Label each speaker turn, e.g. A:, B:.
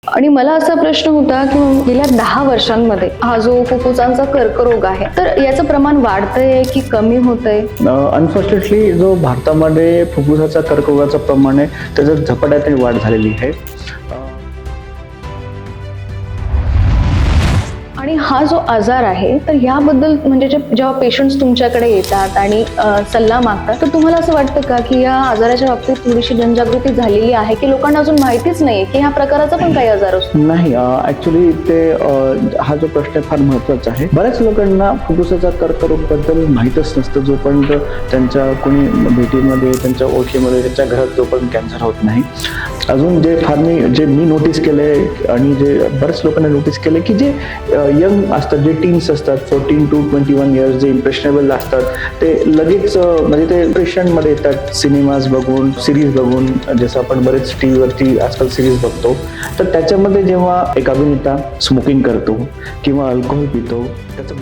A: आणि मला असा प्रश्न होता की गेल्या 10 वर्षांमध्ये हा जो फुफ्फुसांचा कर्करोग आहे तर याचं प्रमाण वाढतंय की कमी होतंय?
B: अनफॉर्च्युनेटली जो भारतामध्ये फुफ्फुसाचा कर्करोगाचं प्रमाण आहे त्याच्यात झपाट्याने वाढ झालेली आहे.
A: आणि हा जो आजार आहे तर याबद्दल म्हणजे जेव्हा पेशंट्स तुमच्याकडे येतात आणि सल्ला मागतात तर तुम्हाला असं वाटतं का की या आजाराच्या बाबतीत थोडीशी जनजागृती झालेली आहे की लोकांना अजून माहितीच नाहीये की ह्या प्रकाराचा पण काही आजार असतो?
B: नाही, ऍक्च्युली ते हा जो प्रश्न फार महत्त्वाचा आहे. बऱ्याच लोकांना फुफ्फुसाचा कर्करोग बद्दल माहीतच नसतं जोपर्यंत त्यांच्या कोणी भेटीमध्ये, त्यांच्या ओळखीमध्ये, त्यांच्या घरात जोपर्यंत कॅन्सर होत नाही. अजून जे मी नोटीस केलंय आणि जे बऱ्याच लोकांना नोटीस केलंय की जे यंग असतात, जे टीन्स असतात 14 to 21 इयर्स, जे इम्प्रेशनेबल असतात ते लगेच म्हणजे ते डिप्रेशनमध्ये येतात सिनेमाज बघून, सिरीज बघून. जसं आपण बरेच टी व्हीवरती आजकाल सिरीज बघतो तर त्याच्यामध्ये जेव्हा एक अभिनेता स्मोकिंग करतो किंवा अल्कोहोल पितो त्याचं